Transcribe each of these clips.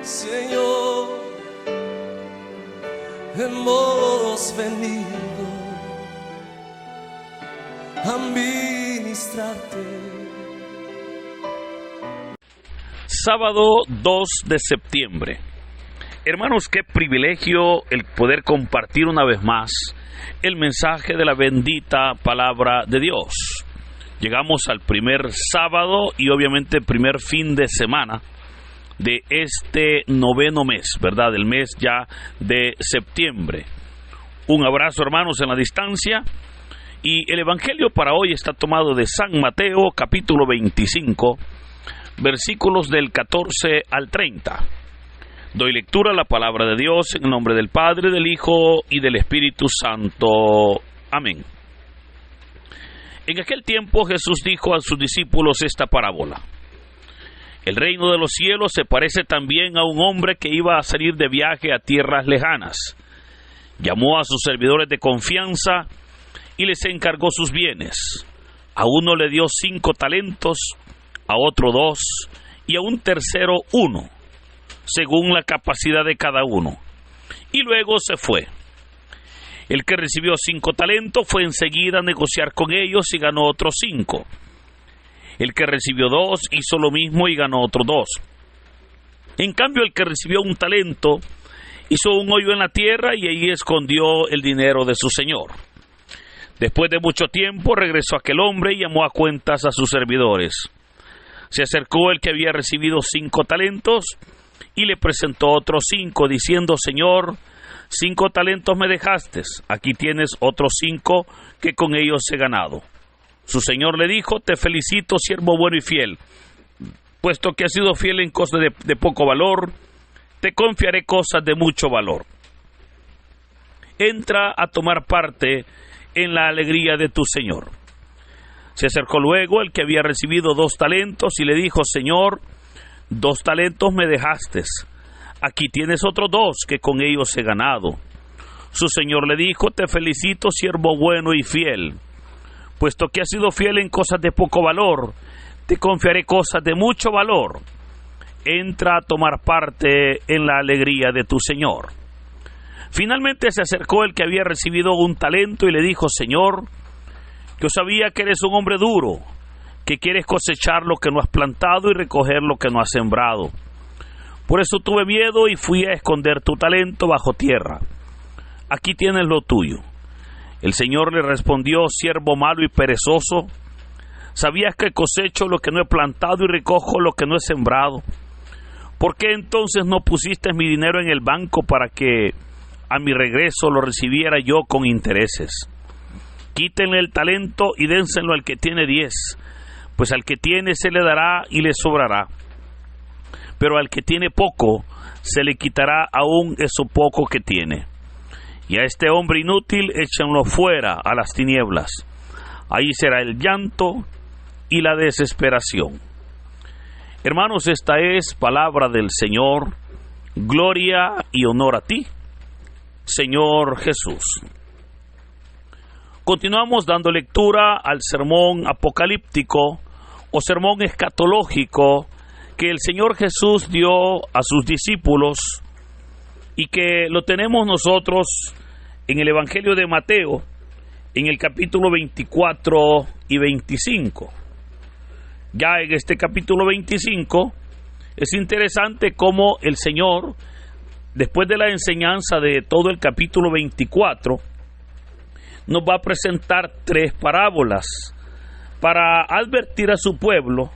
Señor, hemos venido a ministrarte. Sábado 2 de septiembre. Hermanos, qué privilegio el poder compartir una vez más el mensaje de la bendita palabra de Dios. Llegamos al primer sábado y obviamente primer fin de semana de este noveno mes, ¿verdad? El mes ya de septiembre. Un abrazo, hermanos, en la distancia. Y el evangelio para hoy está tomado de San Mateo, capítulo 25, versículos del 14 al 30. Doy lectura a la palabra de Dios en el nombre del Padre, del Hijo y del Espíritu Santo. Amén. En aquel tiempo Jesús dijo a sus discípulos esta parábola. El reino de los cielos se parece también a un hombre que iba a salir de viaje a tierras lejanas. Llamó a sus servidores de confianza y les encargó sus bienes. A uno le dio 5 talentos, a otro 2 y a un tercero 1, según la capacidad de cada uno. Y luego se fue. El que recibió 5 talentos fue enseguida a negociar con ellos y ganó otros 5. El que recibió 2 hizo lo mismo y ganó otros 2. En cambio, el que recibió 1 talento hizo un hoyo en la tierra y allí escondió el dinero de su señor. Después de mucho tiempo regresó aquel hombre y llamó a cuentas a sus servidores. Se acercó el que había recibido 5 talentos y le presentó otros 5, diciendo: Señor, 5 talentos me dejaste, aquí tienes otros 5 que con ellos he ganado. Su señor le dijo: Te felicito, siervo bueno y fiel, puesto que has sido fiel en cosas de poco valor, te confiaré cosas de mucho valor. Entra a tomar parte en la alegría de tu señor. Se acercó luego el que había recibido 2 talentos y le dijo: Señor, 2 talentos me dejaste, aquí tienes otros 2 que con ellos he ganado. Su señor le dijo: Te felicito, siervo bueno y fiel, puesto que has sido fiel en cosas de poco valor, te confiaré cosas de mucho valor. Entra a tomar parte en la alegría de tu señor. Finalmente se acercó el que había recibido 1 talento y le dijo: Señor, yo sabía que eres un hombre duro, que quieres cosechar lo que no has plantado y recoger lo que no has sembrado. Por eso tuve miedo y fui a esconder tu talento bajo tierra. Aquí tienes lo tuyo. El señor le respondió: Siervo malo y perezoso, ¿sabías que cosecho lo que no he plantado y recojo lo que no he sembrado? ¿Por qué entonces no pusiste mi dinero en el banco para que a mi regreso lo recibiera yo con intereses? Quítenle el talento y dénselo al que tiene 10, pues al que tiene se le dará y le sobrará. Pero al que tiene poco, se le quitará aún eso poco que tiene. Y a este hombre inútil échenlo fuera a las tinieblas. Ahí será el llanto y la desesperación. Hermanos, esta es palabra del Señor. Gloria y honor a ti, Señor Jesús. Continuamos dando lectura al sermón apocalíptico o sermón escatológico que el Señor Jesús dio a sus discípulos y que lo tenemos nosotros en el Evangelio de Mateo, en el capítulo 24 y 25. Ya en este capítulo 25 es interesante cómo el Señor, después de la enseñanza de todo el capítulo 24, nos va a presentar 3 parábolas para advertir a su pueblo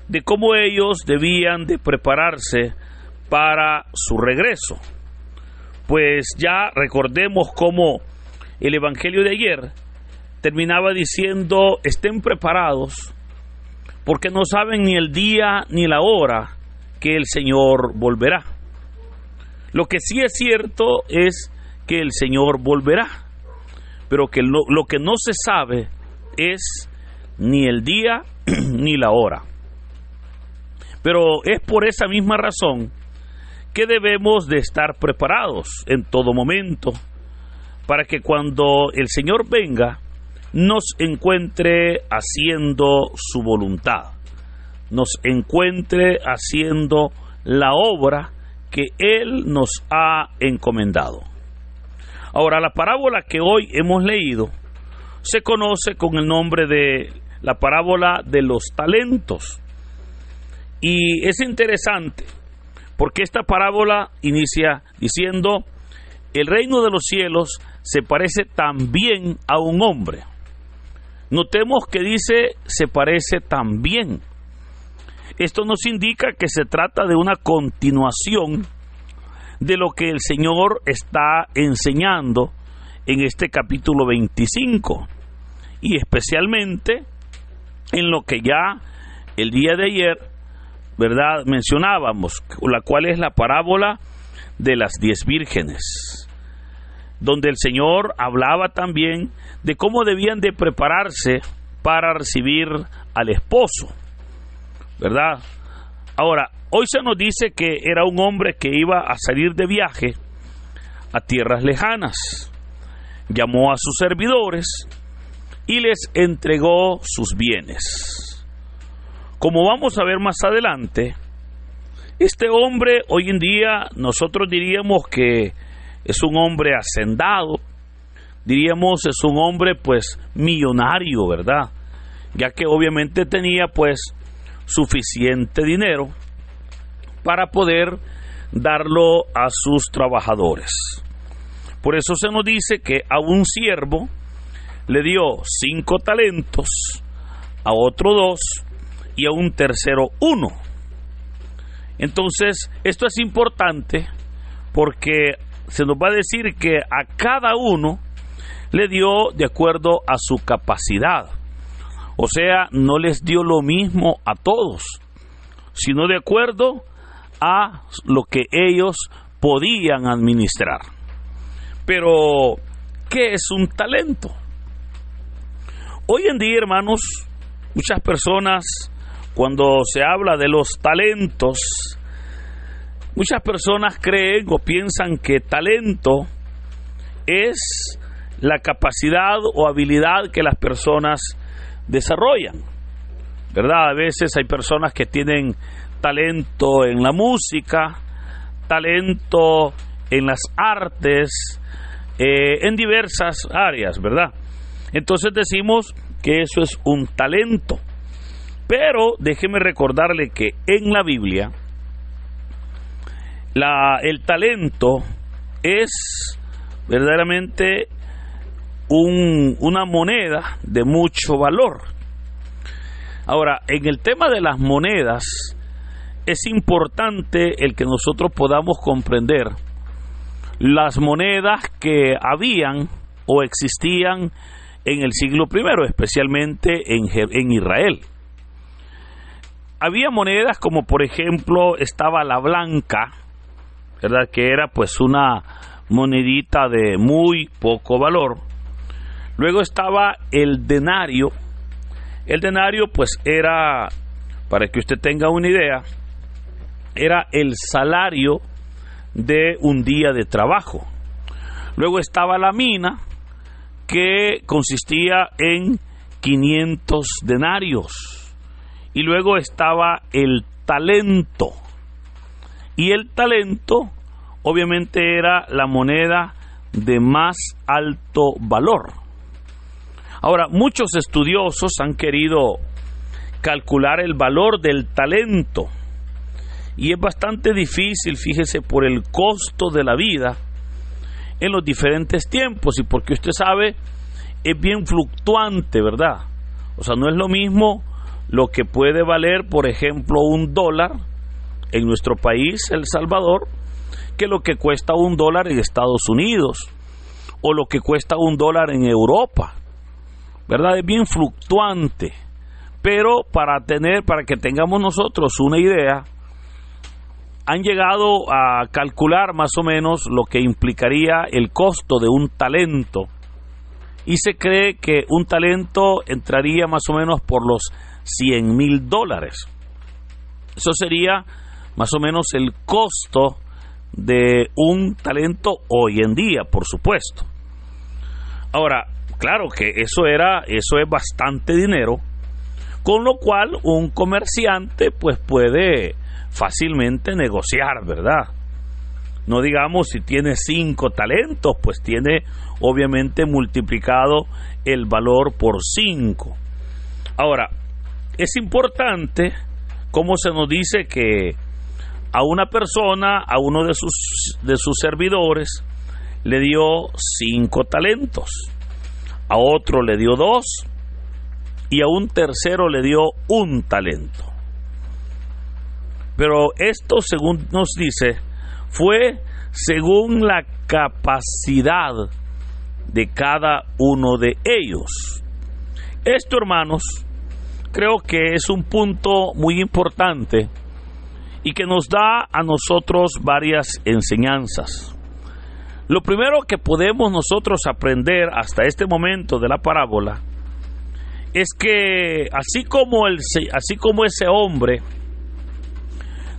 de cómo ellos debían de prepararse para su regreso. Pues ya recordemos cómo el evangelio de ayer terminaba diciendo: estén preparados, porque no saben ni el día ni la hora que el Señor volverá. Lo que sí es cierto es que el Señor volverá, pero que lo que no se sabe es ni el día ni la hora. Pero es por esa misma razón que debemos de estar preparados en todo momento, para que cuando el Señor venga, nos encuentre haciendo su voluntad, nos encuentre haciendo la obra que Él nos ha encomendado. Ahora, la parábola que hoy hemos leído se conoce con el nombre de la parábola de los talentos. Y es interesante porque esta parábola inicia diciendo: el reino de los cielos se parece también a un hombre. Notemos que dice se parece también. Esto nos indica que se trata de una continuación de lo que el Señor está enseñando en este capítulo 25, y especialmente en lo que ya el día de ayer, ¿verdad?, mencionábamos, la cual es la parábola de las 10 vírgenes, donde el Señor hablaba también de cómo debían de prepararse para recibir al esposo, ¿verdad? Ahora, hoy se nos dice que era un hombre que iba a salir de viaje a tierras lejanas. Llamó a sus servidores y les entregó sus bienes. Como vamos a ver más adelante, este hombre hoy en día nosotros diríamos que es un hombre hacendado, diríamos es un hombre pues millonario, ¿verdad? Ya que obviamente tenía pues suficiente dinero para poder darlo a sus trabajadores. Por eso se nos dice que a un siervo le dio 5 talentos, a otro 2 y a un tercero 1. Entonces, esto es importante porque se nos va a decir que a cada uno le dio de acuerdo a su capacidad. O sea, no les dio lo mismo a todos, sino de acuerdo a lo que ellos podían administrar. Pero, ¿qué es un talento? Hoy en día, hermanos, muchas personas, cuando se habla de los talentos, muchas personas creen o piensan que talento es la capacidad o habilidad que las personas desarrollan, ¿verdad? A veces hay personas que tienen talento en la música, talento en las artes, en diversas áreas, ¿verdad? Entonces decimos que eso es un talento. Pero déjeme recordarle que en la Biblia el talento es verdaderamente una moneda de mucho valor. Ahora, en el tema de las monedas, es importante el que nosotros podamos comprender las monedas que habían o existían en el siglo I, especialmente en Israel. Había monedas como, por ejemplo, estaba la blanca, ¿verdad?, que era pues una monedita de muy poco valor. Luego estaba el denario. El denario pues era, para que usted tenga una idea, era el salario de un día de trabajo. Luego estaba la mina, que consistía en 500 denarios. Y luego estaba el talento. Y el talento obviamente era la moneda de más alto valor. Ahora, muchos estudiosos han querido calcular el valor del talento, y es bastante difícil, fíjese, por el costo de la vida en los diferentes tiempos, y porque usted sabe, es bien fluctuante, ¿verdad? O sea, no es lo mismo lo que puede valer, por ejemplo, $1 en nuestro país, El Salvador, que lo que cuesta $1 en Estados Unidos, o lo que cuesta $1 en Europa, ¿verdad? Es bien fluctuante. Pero para que tengamos nosotros una idea, han llegado a calcular más o menos lo que implicaría el costo de un talento, y se cree que un talento entraría más o menos por los $100,000. Eso sería más o menos el costo de un talento hoy en día, por supuesto. Ahora, claro que eso es bastante dinero, con lo cual un comerciante pues puede fácilmente negociar, ¿verdad? No digamos si tiene 5 talentos, pues tiene obviamente multiplicado el valor por 5. Ahora, es importante cómo se nos dice que a una persona, a uno de sus servidores, le dio 5 talentos, a otro le dio 2 y a un tercero le dio 1 talento. Pero esto, según nos dice, fue según la capacidad de cada uno de ellos. Esto, hermanos, creo que es un punto muy importante y que nos da a nosotros varias enseñanzas. Lo primero que podemos nosotros aprender hasta este momento de la parábola es que así como ese hombre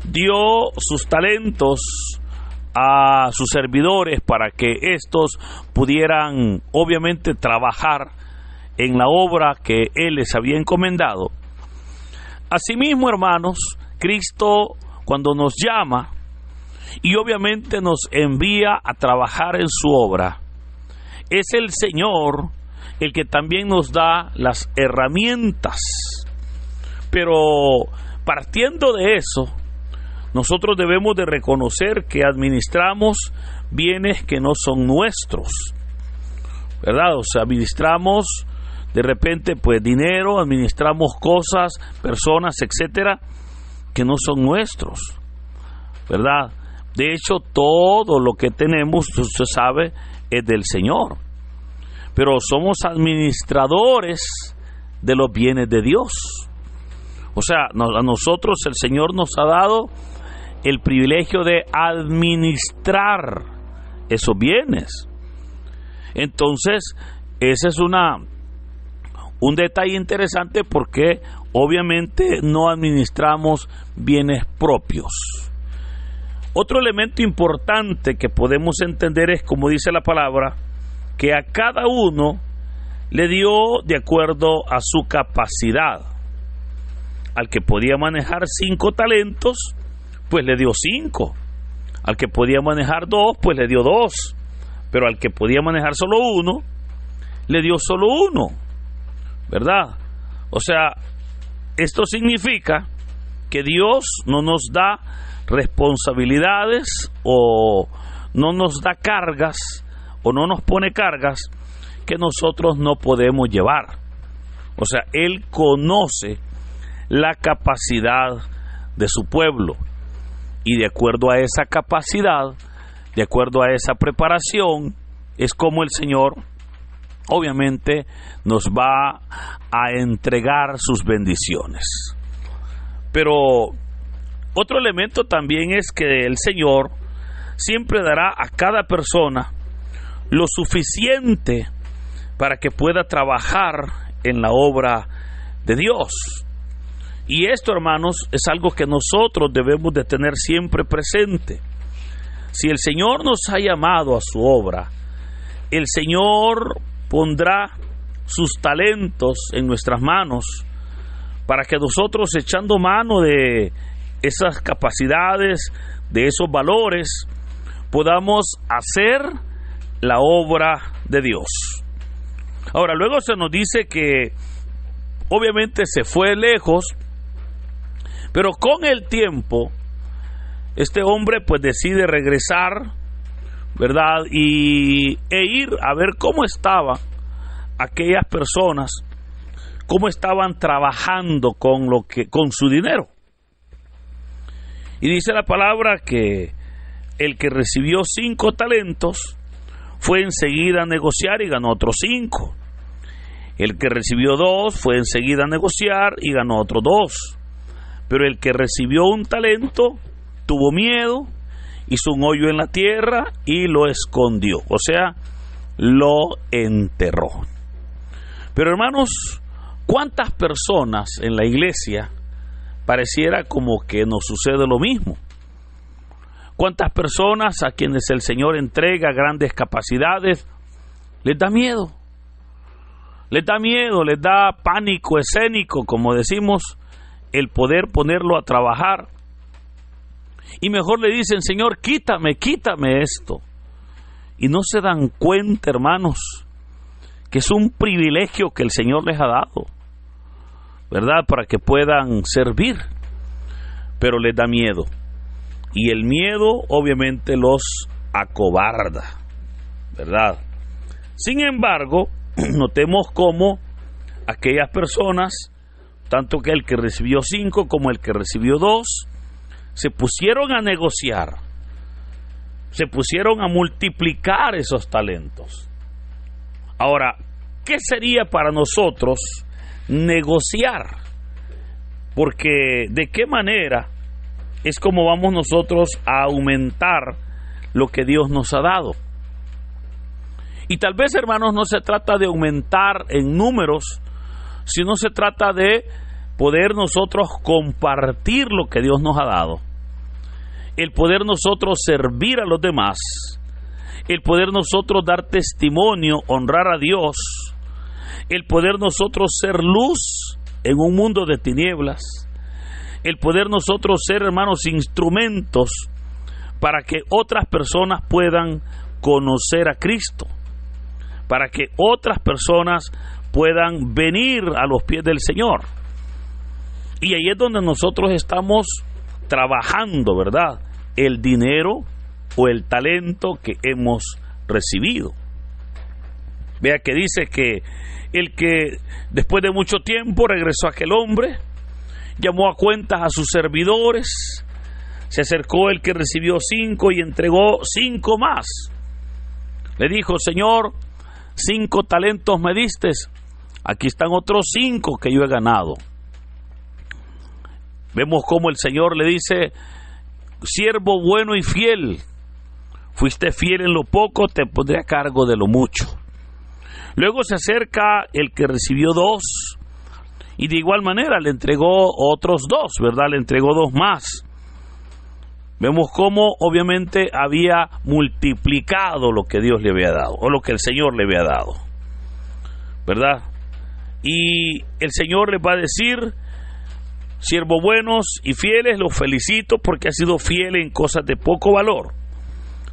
dio sus talentos a sus servidores para que éstos pudieran obviamente trabajar en la obra que él les había encomendado, asimismo, hermanos, Cristo, cuando nos llama y obviamente nos envía a trabajar en su obra, es el Señor el que también nos da las herramientas. Pero partiendo de eso, nosotros debemos de reconocer que administramos bienes que no son nuestros, ¿verdad? O sea, administramos de repente pues dinero, administramos cosas, personas, etcétera, que no son nuestros, ¿verdad? De hecho, todo lo que tenemos, usted sabe, es del Señor. Pero somos administradores de los bienes de Dios. O sea, a nosotros el Señor nos ha dado el privilegio de administrar esos bienes. Entonces, ese es un detalle interesante, porque obviamente no administramos bienes propios. Otro elemento importante que podemos entender es, como dice la palabra, que a cada uno le dio de acuerdo a su capacidad. Al que podía manejar 5 talentos, pues le dio 5. Al que podía manejar 2, pues le dio 2. Pero al que podía manejar solo 1, le dio solo 1. ¿Verdad? O sea, esto significa que Dios no nos da responsabilidades o no nos da cargas o no nos pone cargas que nosotros no podemos llevar. O sea, Él conoce la capacidad de su pueblo, y de acuerdo a esa capacidad, de acuerdo a esa preparación, es como el Señor obviamente nos va a entregar sus bendiciones. Pero otro elemento también es que el Señor siempre dará a cada persona lo suficiente para que pueda trabajar en la obra de Dios. Y esto, hermanos, es algo que nosotros debemos de tener siempre presente. Si el Señor nos ha llamado a su obra, el Señor pondrá sus talentos en nuestras manos para que nosotros, echando mano de esas capacidades, de esos valores, podamos hacer la obra de Dios. Ahora, luego se nos dice que obviamente se fue lejos, pero con el tiempo este hombre pues decide regresar, ¿verdad? E ir a ver cómo estaban aquellas personas, cómo estaban trabajando con su dinero. Y dice la palabra que el que recibió 5 talentos fue enseguida a negociar y ganó otros 5. El que recibió 2 fue enseguida a negociar y ganó otros 2. Pero el que recibió 1 talento tuvo miedo, hizo un hoyo en la tierra y lo escondió, o sea, lo enterró. Pero, hermanos, ¿cuántas personas en la iglesia pareciera como que nos sucede lo mismo? ¿Cuántas personas a quienes el Señor entrega grandes capacidades les da miedo? Les da miedo, les da pánico escénico, como decimos, el poder ponerlo a trabajar. Y mejor le dicen, Señor, quítame esto. Y no se dan cuenta, hermanos, que es un privilegio que el Señor les ha dado, ¿verdad? Para que puedan servir. Pero les da miedo. Y el miedo obviamente los acobarda, ¿verdad? Sin embargo, notemos cómo aquellas personas, tanto que el que recibió 5 como el que recibió 2, se pusieron a negociar, se pusieron a multiplicar esos talentos. Ahora, ¿qué sería para nosotros negociar? Porque ¿de qué manera es como vamos nosotros a aumentar lo que Dios nos ha dado? Y tal vez, hermanos, no se trata de aumentar en números, sino se trata de poder nosotros compartir lo que Dios nos ha dado, el poder nosotros servir a los demás, el poder nosotros dar testimonio, honrar a Dios, el poder nosotros ser luz en un mundo de tinieblas, el poder nosotros ser, hermanos, instrumentos para que otras personas puedan conocer a Cristo, para que otras personas puedan venir a los pies del Señor. Y ahí es donde nosotros estamos trabajando, ¿verdad? El dinero o el talento que hemos recibido. Vea que dice que el que después de mucho tiempo regresó aquel hombre, llamó a cuentas a sus servidores, se acercó el que recibió 5 y entregó 5 más. Le dijo, Señor, 5 talentos me diste, aquí están otros 5 que yo he ganado. Vemos cómo el Señor le dice, siervo bueno y fiel, fuiste fiel en lo poco, te pondré a cargo de lo mucho. Luego se acerca el que recibió 2 y de igual manera le entregó otros 2, ¿verdad? Le entregó 2 más. Vemos cómo obviamente había multiplicado lo que Dios le había dado, o lo que el Señor le había dado, ¿verdad? Y el Señor les va a decir, siervos buenos y fieles, los felicito porque has sido fiel en cosas de poco valor.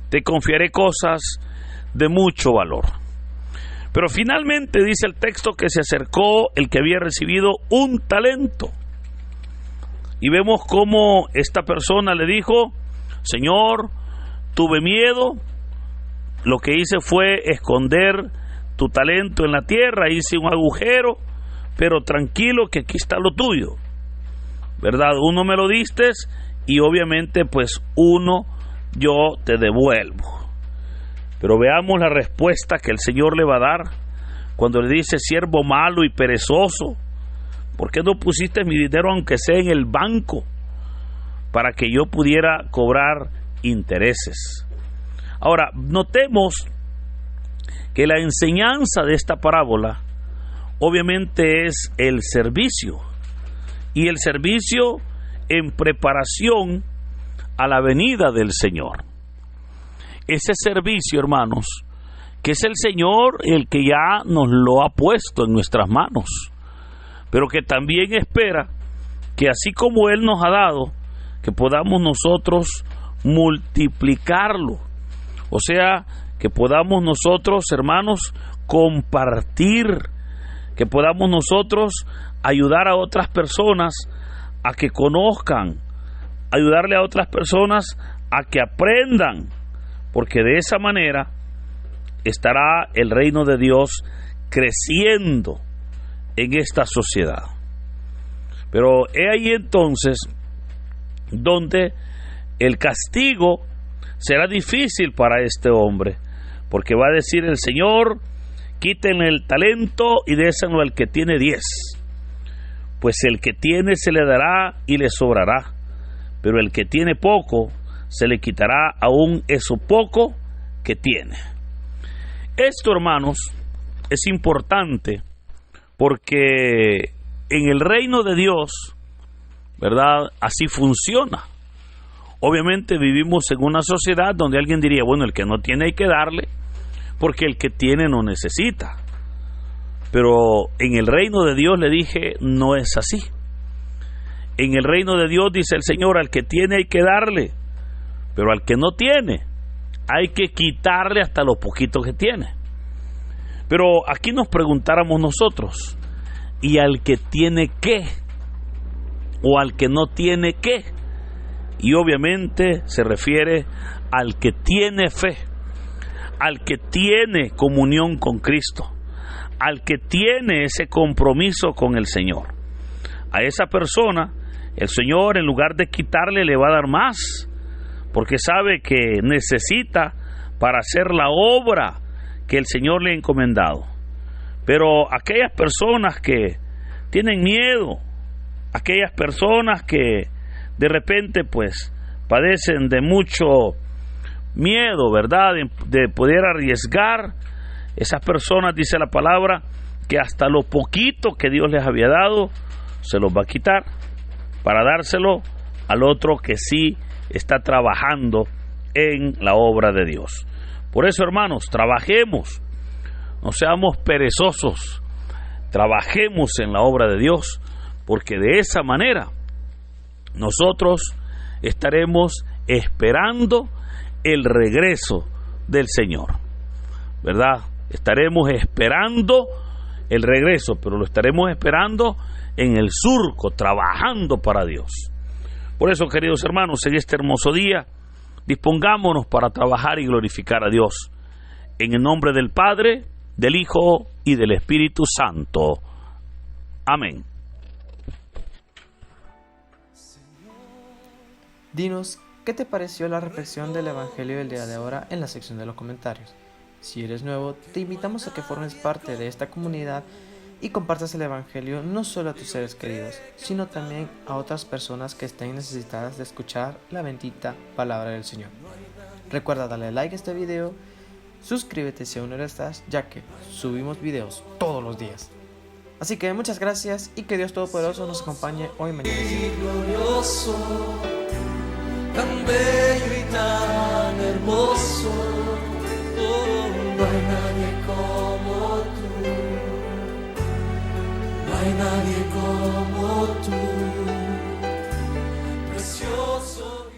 Te confiaré cosas de mucho valor. Pero finalmente dice el texto que se acercó el que había recibido 1 talento. Y vemos cómo esta persona le dijo, Señor, tuve miedo, lo que hice fue esconder tu talento en la tierra, hice un agujero, pero tranquilo que aquí está lo tuyo, ¿verdad? 1 me lo diste y obviamente pues 1 yo te devuelvo. Pero veamos la respuesta que el Señor le va a dar cuando le dice, siervo malo y perezoso, ¿por qué no pusiste mi dinero aunque sea en el banco para que yo pudiera cobrar intereses? Ahora, notemos que la enseñanza de esta parábola obviamente es el servicio, y el servicio en preparación a la venida del Señor. Ese servicio, hermanos, que es el Señor el que ya nos lo ha puesto en nuestras manos, pero que también espera que así como Él nos ha dado, que podamos nosotros multiplicarlo. O sea, que podamos nosotros, hermanos, compartir, que podamos nosotros ayudar a otras personas a que conozcan, ayudarle a otras personas a que aprendan, porque de esa manera estará el reino de Dios creciendo en esta sociedad. Pero he ahí entonces donde el castigo será difícil para este hombre, porque va a decir el Señor, quítenle el talento y déselo al que tiene 10, pues el que tiene se le dará y le sobrará, pero el que tiene poco se le quitará aún eso poco que tiene. Esto, hermanos, es importante porque en el reino de Dios, ¿verdad?, así funciona. Obviamente vivimos en una sociedad donde alguien diría, bueno, el que no tiene hay que darle, porque el que tiene no necesita. Pero en el reino de Dios, le dije, no es así. En el reino de Dios, dice el Señor, al que tiene hay que darle, Pero al que no tiene, hay que quitarle hasta lo poquito que tiene. Pero aquí nos preguntáramos nosotros, ¿y al que tiene qué? ¿O al que no tiene qué? Y obviamente se refiere al que tiene fe, al que tiene comunión con Cristo, al que tiene ese compromiso con el Señor. A esa persona, el Señor, en lugar de quitarle, le va a dar más, porque sabe que necesita para hacer la obra que el Señor le ha encomendado. Pero aquellas personas que tienen miedo, aquellas personas que de repente pues padecen de mucho miedo, ¿verdad?, de poder arriesgar, esas personas, dice la palabra, que hasta lo poquito que Dios les había dado se los va a quitar para dárselo al otro que sí está trabajando en la obra de Dios. Por eso, hermanos, trabajemos, no seamos perezosos, trabajemos en la obra de Dios, porque de esa manera nosotros estaremos esperando el regreso del Señor, ¿verdad? Estaremos esperando el regreso, pero lo estaremos esperando en el surco, trabajando para Dios. Por eso, queridos hermanos, en este hermoso día, dispongámonos para trabajar y glorificar a Dios. En el nombre del Padre, del Hijo y del Espíritu Santo. Amén. Dinos, ¿qué te pareció la reflexión del Evangelio del día de ahora en la sección de los comentarios? Si eres nuevo, te invitamos a que formes parte de esta comunidad y compartas el Evangelio no solo a tus seres queridos, sino también a otras personas que estén necesitadas de escuchar la bendita palabra del Señor. Recuerda darle like a este video, suscríbete si aún no lo estás, ya que subimos videos todos los días. Así que muchas gracias y que Dios Todopoderoso nos acompañe hoy, mañana y siempre. Glorioso, tan bello y tan hermoso, oh, no hay nadie como tú, no hay nadie como tú, precioso.